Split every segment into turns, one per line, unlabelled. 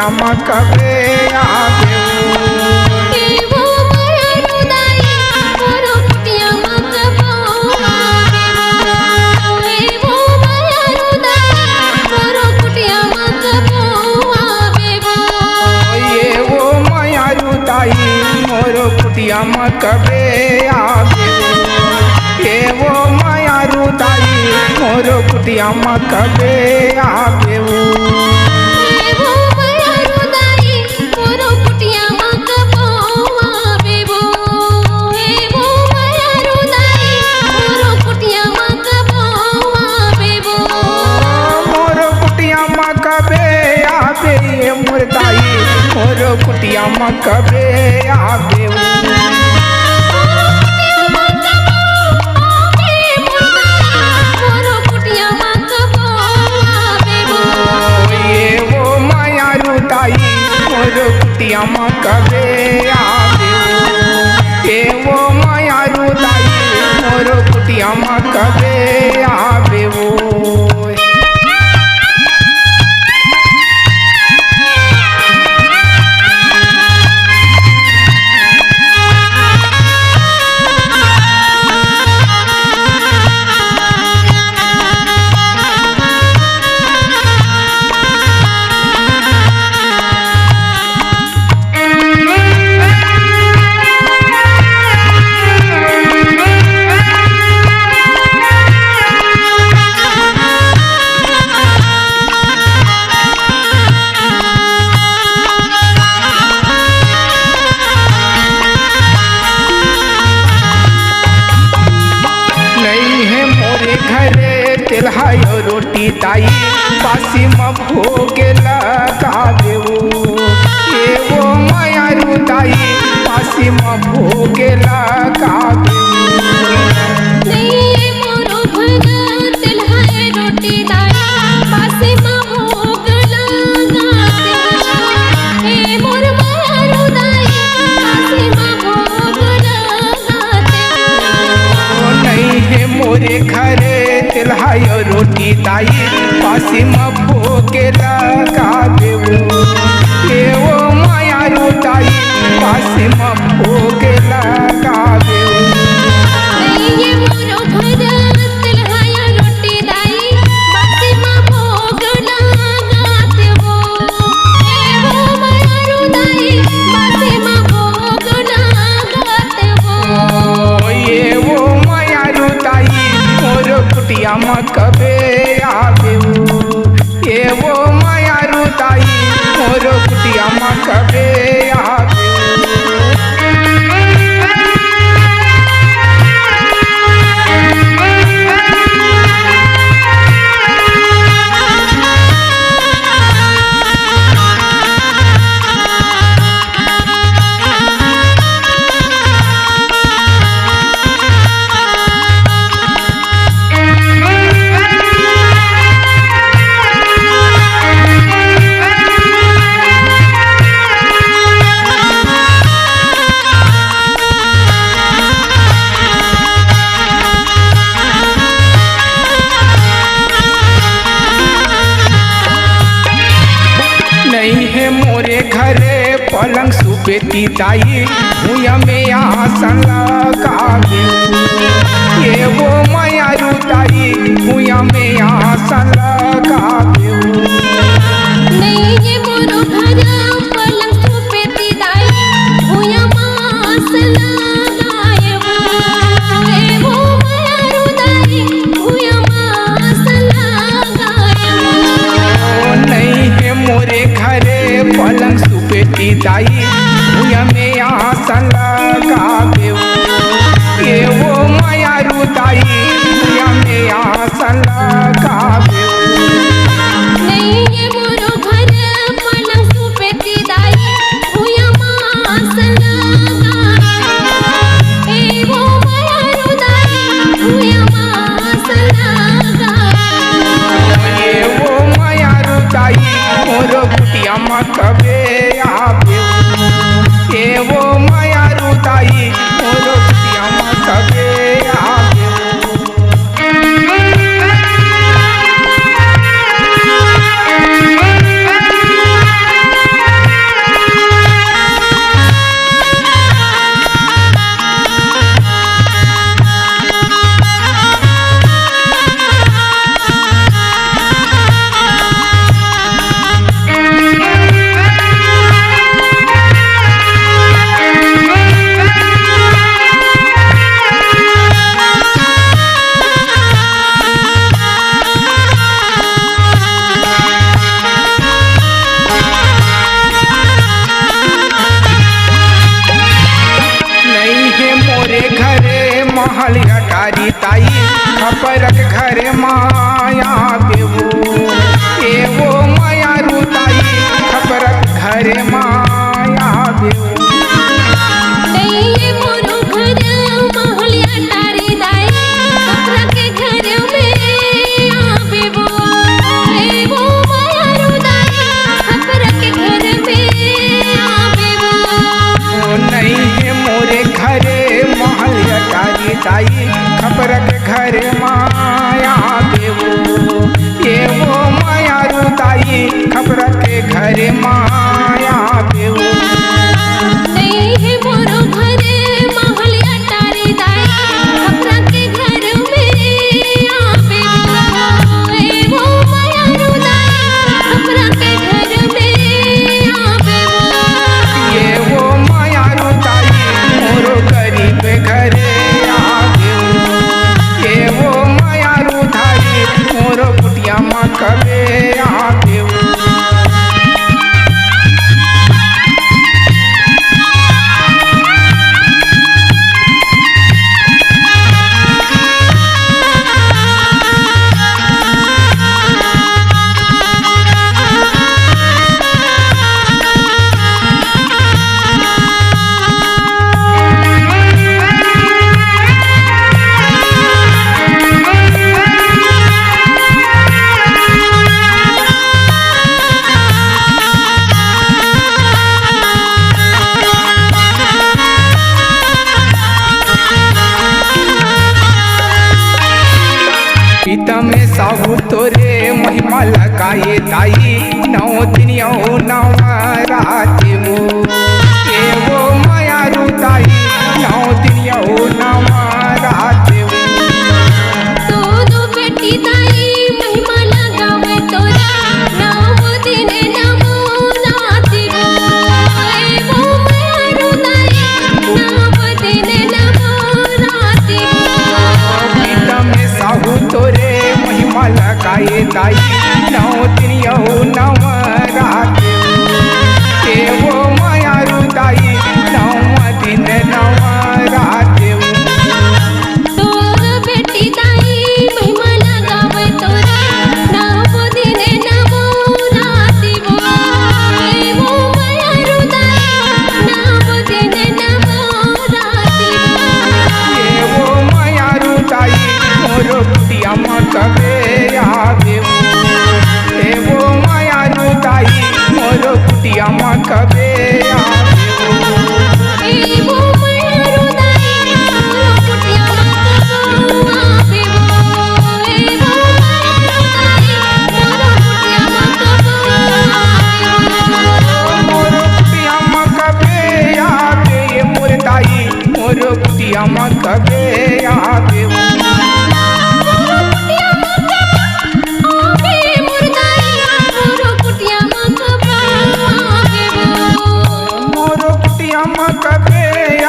कुटिया में कबे आवे
एवो मायारू दाई मोरो कुटिया में कबो आवे एवो मायारू दाई मोरो कुटिया में कबो आवे
ये वो मायारू दाई मोरो कुटिया में कबे आवे ये वो मायारू दाई मोरो कुटिया में कबे आवे
एवो मायारू दाई मोरो कुटिया में कबो आवे एवो मायारू दाई मोरो कुटिया में कबो आवे
मोरो कुटिया में कबे आवे ये मुर्दाई मोरो कुटिया में कबे आवे
मोरो कुटिया में कबो आवे
ये वो मायारू दाई मोरो कुटिया में कबे आवे ये वो मायारू दाई मोरो कुटिया में कबे आवे तिलहायो रोटी ताई पासी में भोग लगा देवो ये वो मायारू ताई पासी में भोग लगा
नहीं मोरो भगत तिलहाए रोटी दाई पासे में भोग लगा ए मोर मायारू दाई पासे में भोग लगा
नहीं है मोरे घरे तिलहायो रोटी ताई पासी में भोग लगा देवो ये वो मायारू ताई पासी में भोग लगा देवो
नहीं मोरो भगत तिलहाए रोटी दाई पासे में भोग लगा देवो ए वो मायारू दाई पासे में भोग लगा देवो
ये वो मायारू ताई मोरो कुटिया में कबे आवे ये वो मायारू ताई मोरो कुटिया में कबे आवे नहीं है मोरे घरे पलंग सुपेती ताई भूया में आसन लगावे ये वो मायारू ताई भूया में आसन लगावे
नहीं ये मोरो भरा पलंग सुपेती दाई भूया मास लगाए ए वो मायारू दाई भूया मास लगाए
नहीं है मोरे घरे पलंग सुपेती ताई भूया में आसन लगावे ये वो मायारू ताई भूया में आसन लगावे
नहीं ये मोरो भरा पलंग सुपेती दाई भूया मास लगाए ए वो मायारू दाई भूया मास लगाए
ये वो मायारू ताई मोरो कुटिया में कबे आवे खपरक घर माया देवो एवो माया रुताई खपरक घर माया देवो
ये मोरो घर महलिया तारे दाई खपरा के घर में आवे वो एवो माया रुदाई खपरा के घर में आवे वो
नहीं है मोरे घरे महल अटारी दाई खपरक घर माया देवो एवो माया रुताई खपरक घर माया देवो
ये मोरो घर महलिया तारे दाई खपरा के घर में आवे वो एवो माया रुदाई खपरा के घर में आवे वो
ये वो माया रुताई मोरो गरीब घरे आवे ये वो माया रुताई मोरो कुटिया माँ कबे आवे पीतम में साहू तोरे महिमा लगाए दाई नौ दिन नौ रात वो एवो माया रुताई नौ दिन नौ रात वो
दोनों बेटी दाई महिमा लगावे तोरा नव दिन नमो नाती वो एवो माया रुदाई नव दिन नमो नाती वो
पीतम में साहू तोरे महिमा लगाए दाई नौ दिन नौ रात वो एवो माया रुताई नौ दिन नौ रात वो
तोर बेटी दाई महिमा लगावे तोरा नव दिन नमो नाती वो एवो माया रुदाई नव दिन नमो नाती वो
एवो माया रुताई मोरो कुटिया माँ कबे आवे एवो माया रुताई मोरो कुटिया माँ कबे आवे
एवो माया रुदाई मोरो कुटिया माँ कबे आवे एवो माया रुदाई मोरो कुटिया माँ कबे आवे
मोरो कुटिया माँ कबे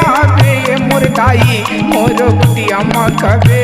आवे ये मुर्दाई मोरो कुटिया माँ कबे